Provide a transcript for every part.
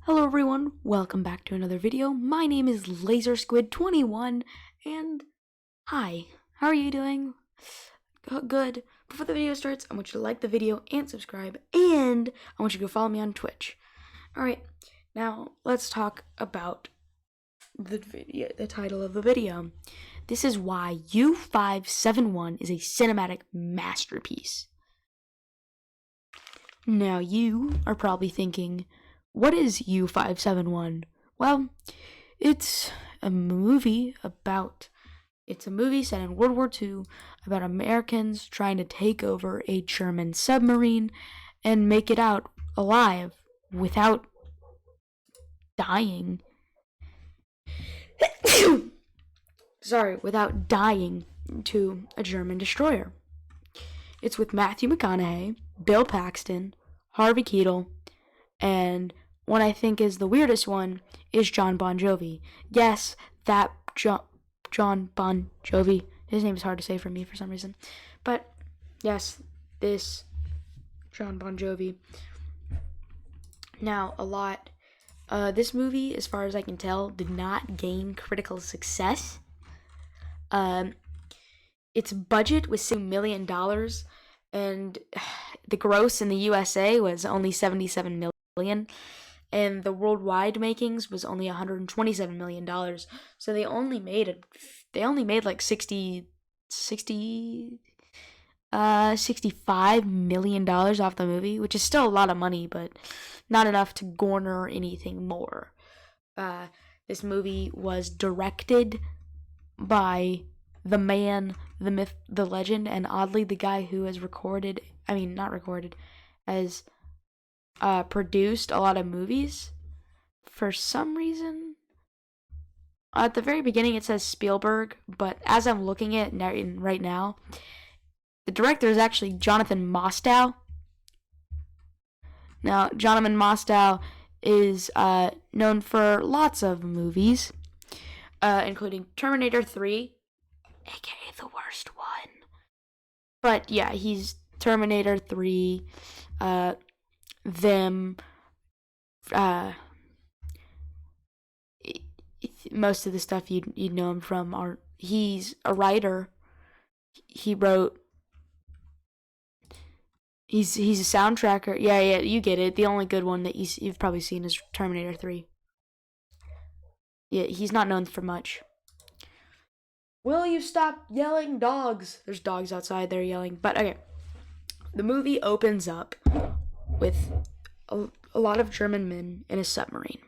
Hello everyone, welcome back to another video. My name is LaserSquid21 and hi, how are you doing? Good. Before the video starts, I want you to like the video and subscribe, and I want you to go follow me on Twitch. Alright, now let's talk about the title of the video. This is why U-571 is a cinematic masterpiece. Now you are probably thinking, what is U-571? Well, it's a movie set in World War II about Americans trying to take over a German submarine and make it out alive without dying. Without dying to a German destroyer. It's with Matthew McConaughey, Bill Paxton, Harvey Keitel, and what I think is the weirdest one is John Bon Jovi. Yes, that John Bon Jovi. His name is hard to say for me for some reason. But, yes, this John Bon Jovi. Now, this movie, as far as I can tell, did not gain critical success. Its budget was $6 million, and the gross in the USA was only $77 million, and the worldwide makings was only $127 million. So they only made like $65 million off the movie, which is still a lot of money, but not enough to garner anything more. This movie was directed by the man, the myth, the legend, and oddly the guy who has produced a lot of movies. For some reason, at the very beginning it says Spielberg, but as I'm looking at it right now, the director is actually Jonathan Mostow. Now, Jonathan Mostow is known for lots of movies, including Terminator 3, aka the worst one. But yeah, he's Terminator 3, most of the stuff you'd know him from he's a writer. He's a soundtracker. Yeah, you get it. The only good one that you've probably seen is Terminator 3. Yeah, he's not known for much. Will you stop yelling, dogs? There's dogs outside, they're yelling. But okay, the movie opens up with a lot of German men in a submarine.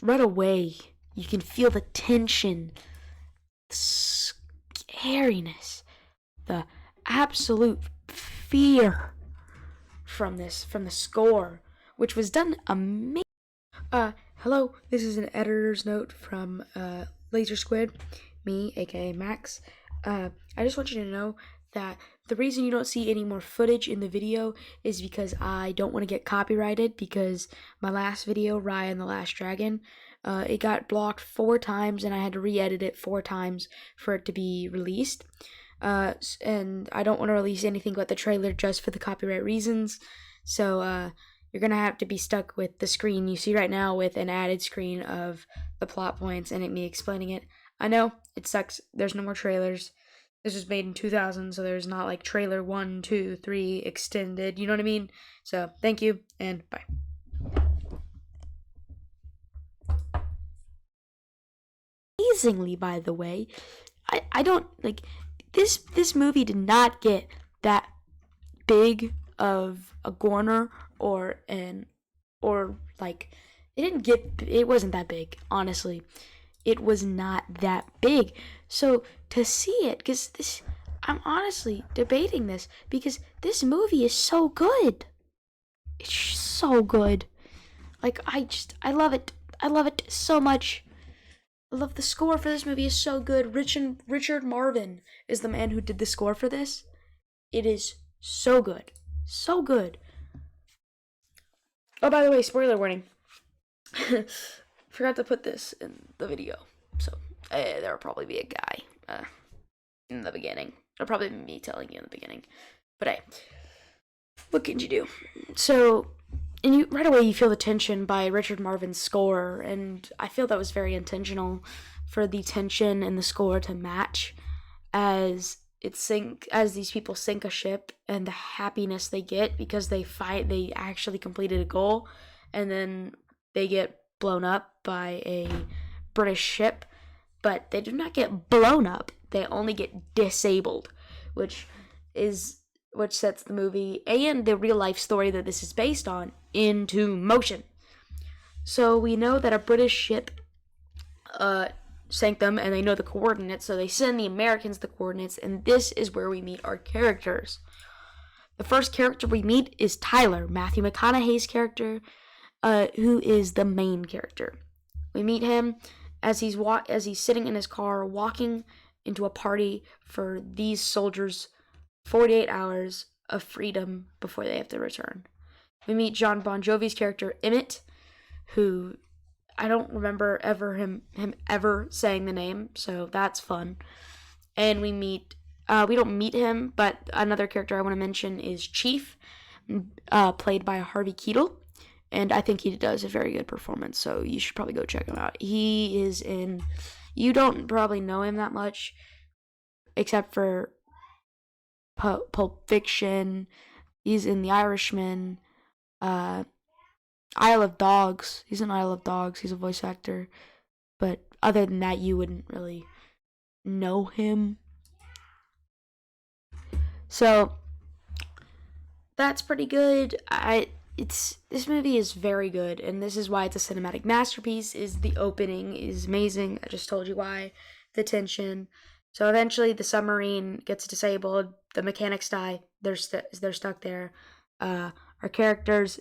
Right away, you can feel the tension, the scariness, the absolute fear from the score, which was done amazing. Hello, this is an editor's note from Laser Squid, me, aka Max. I just want you to know that the reason you don't see any more footage in the video is because I don't want to get copyrighted, because my last video, Raya and the Last Dragon, it got blocked 4 times and I had to re-edit it 4 times for it to be released. And I don't want to release anything but the trailer just for the copyright reasons. So you're going to have to be stuck with the screen you see right now with an added screen of the plot points and me explaining it. I know, it sucks. There's no more trailers. This was made in 2000, so there's not like trailer 1, 2, 3 extended, you know what I mean? So, thank you, and bye. Amazingly, by the way, I don't, like, this movie did not get that big of a garner it wasn't that big, honestly. It was not that big. So to see it, because I'm honestly debating this, because this movie is so good. It's so good. Like, I love it. I love it so much. I love the score for this movie is so good. Richard Marvin is the man who did the score for this. It is so good. So good. Oh, by the way, spoiler warning. Forgot to put this in the video, so there will probably be a guy in the beginning. It'll probably be me telling you in the beginning, but hey, what can you do? So and you right away you feel the tension by Richard Marvin's score, and I feel that was very intentional for the tension and the score to match as these people sink a ship, and the happiness they get because they actually completed a goal, and then they get blown up by a British ship, but they do not get blown up, they only get disabled, which is which sets the movie and the real life story that this is based on into motion. So we know that a British ship sank them, and they know the coordinates, so they send the Americans the coordinates, and this is where we meet our characters. The first character we meet is Tyler, Matthew McConaughey's character, who is the main character. We meet him as he's sitting in his car walking into a party for these soldiers' 48 hours of freedom before they have to return. We meet John Bon Jovi's character Emmett, who I don't remember him ever saying the name, so that's fun. And we don't meet him, but another character I want to mention is Chief, played by Harvey Keitel, and I think he does a very good performance, so you should probably go check him out. You don't probably know him that much, except for Pulp Fiction. He's in The Irishman, Isle of Dogs. He's in Isle of Dogs. He's a voice actor. But other than that, you wouldn't really know him. So that's pretty good. This movie is very good, and this is why it's a cinematic masterpiece. Is the opening is amazing. I just told you why. The tension. So eventually, the submarine gets disabled. The mechanics die. They're stuck there. Our characters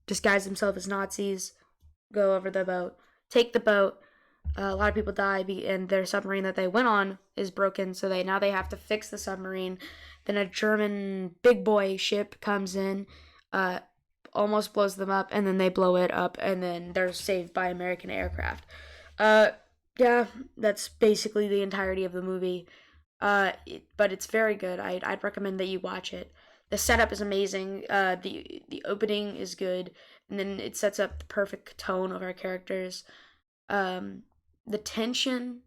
disguise themselves as Nazis, go over the boat, take the boat. A lot of people die, and their submarine that they went on is broken, so they have to fix the submarine. Then a German big boy ship comes in, almost blows them up, and then they blow it up, and then they're saved by American aircraft. Yeah, that's basically the entirety of the movie. But it's very good. I'd recommend that you watch it. The setup is amazing. The opening is good, and then it sets up the perfect tone of our characters. The tension,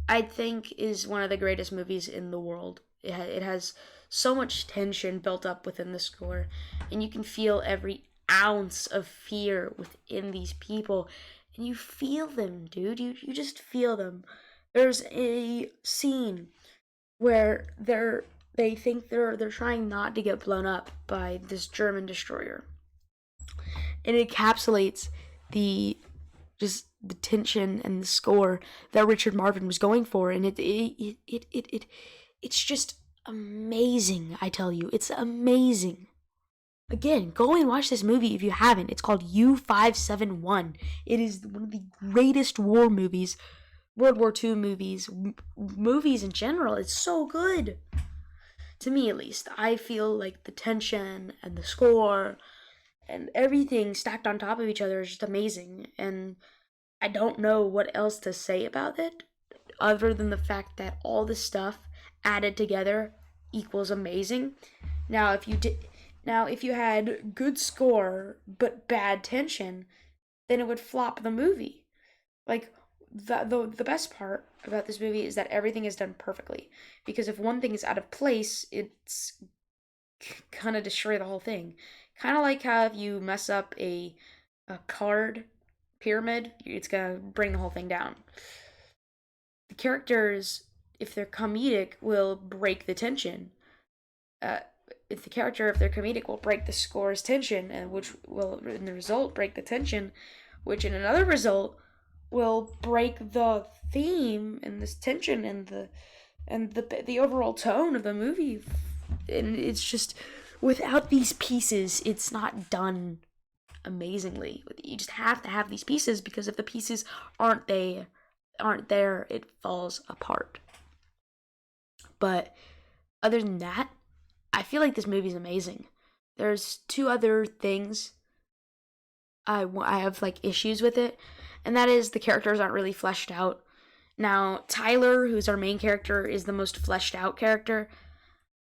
I think, is one of the greatest movies in the world. It has so much tension built up within the score, and you can feel every ounce of fear within these people, and you feel them, dude. You just feel them. There's a scene where they think they're trying not to get blown up by this German destroyer, and it encapsulates the tension and the score that Richard Marvin was going for, and it's just amazing. I tell you, it's amazing. Again, go and watch this movie if you haven't. It's called U-571. It is one of the greatest war movies, World War II movies, movies in general. It's so good. To me, at least. I feel like the tension and the score and everything stacked on top of each other is just amazing. And I don't know what else to say about it other than the fact that all this stuff added together equals amazing. Now, if you had good score but bad tension, then it would flop the movie. Like, the best part about this movie is that everything is done perfectly. Because if one thing is out of place, it's gonna destroy the whole thing. Kind of like how if you mess up a card pyramid, it's gonna bring the whole thing down. The characters, if they're comedic, will break the tension. If they're comedic, will break the score's tension, and which will, in the result, break the tension, which in another result will break the theme and this tension and the overall tone of the movie. And it's just, without these pieces, it's not done amazingly. You just have to have these pieces, because if the pieces aren't there, it falls apart. But other than that, I feel like this movie's amazing. There's two other things I have like issues with it, and that is the characters aren't really fleshed out. Now, Tyler, who's our main character, is the most fleshed out character.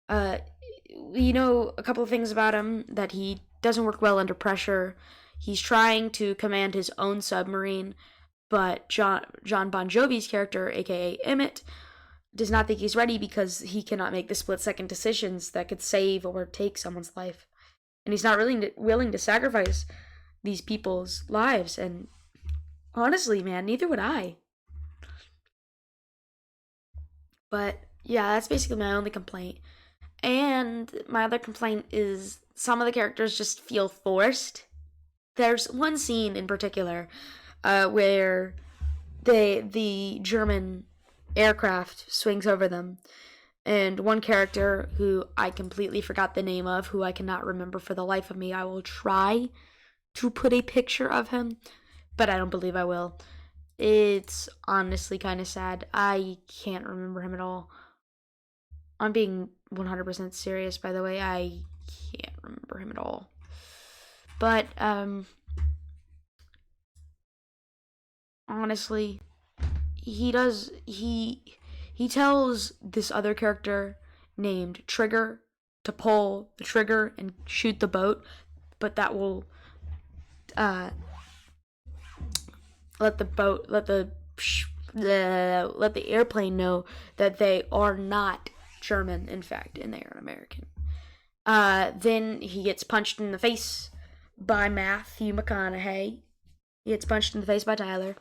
You know a couple of things about him, that he doesn't work well under pressure. He's trying to command his own submarine, but John Bon Jovi's character, aka Emmett, does not think he's ready because he cannot make the split-second decisions that could save or take someone's life. And he's not really willing to sacrifice these people's lives. And honestly, man, neither would I. But yeah, that's basically my only complaint. And my other complaint is some of the characters just feel forced. There's one scene in particular where the German aircraft swings over them, and one character who I completely forgot the name of, who I cannot remember for the life of me, I will try to put a picture of him, but I don't believe I will. It's honestly kind of sad. I can't remember him at all. I'm being 100% serious, by the way. I can't remember him at all. But, honestly, he tells this other character named Trigger to pull the trigger and shoot the boat, but that will let the airplane know that they are not German, in fact, and they are American. Then he gets punched in the face by Matthew McConaughey. He gets punched in the face by Tyler.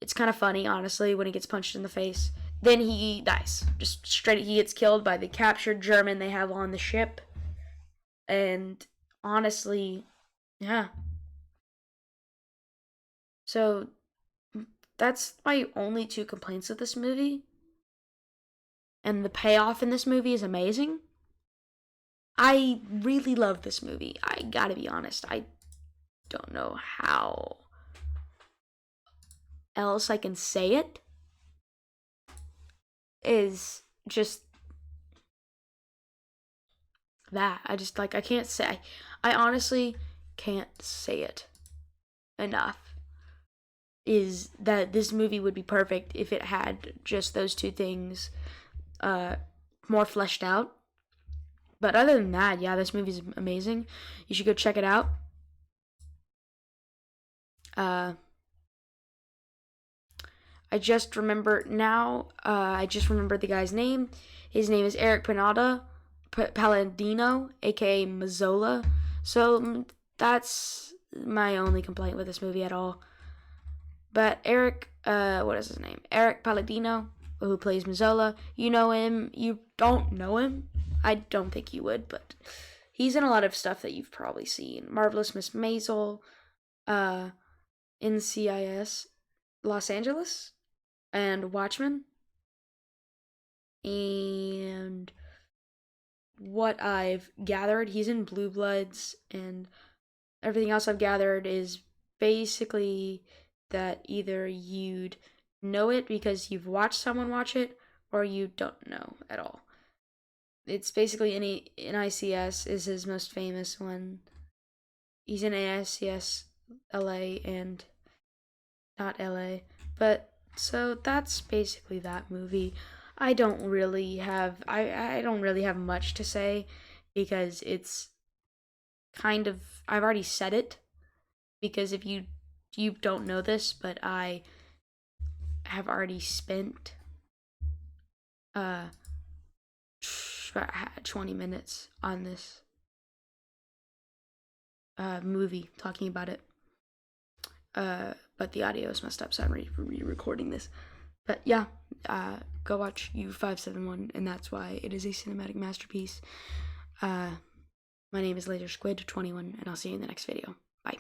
It's kind of funny, honestly, when he gets punched in the face. Then he dies. Just straight, he gets killed by the captured German they have on the ship. And honestly, yeah. So that's my only two complaints of this movie. And the payoff in this movie is amazing. I really love this movie. I gotta be honest. I don't know how else I can say it. Is just that. I just, like, I can't say. I honestly can't say it enough. Is that this movie would be perfect if it had just those two things more fleshed out. But other than that, yeah, this movie's amazing. You should go check it out. I just remember now. I just remembered the guy's name. His name is Eric Palladino, aka Mazzola. So that's my only complaint with this movie at all. But Eric, what is his name? Eric Palladino, who plays Mazzola. You know him. You don't know him. I don't think you would, but he's in a lot of stuff that you've probably seen. Marvelous Miss Maisel, NCIS, Los Angeles, and Watchmen. And what I've gathered, he's in Blue Bloods, and everything else I've gathered is basically that either you'd know it because you've watched someone watch it, or you don't know at all. It's basically NICS is his most famous one. He's in NICS LA and not LA. But so that's basically that movie. I don't really have much to say because it's kind of, I've already said it, because if you don't know this, but I have already spent 20 minutes on this movie talking about it. But the audio is messed up, so I'm re-recording this. But yeah, go watch U-571, and that's why it is a cinematic masterpiece. My name is LaserSquid21, and I'll see you in the next video. Bye.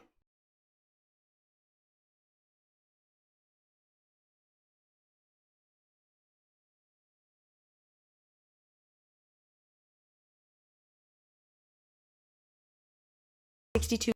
'62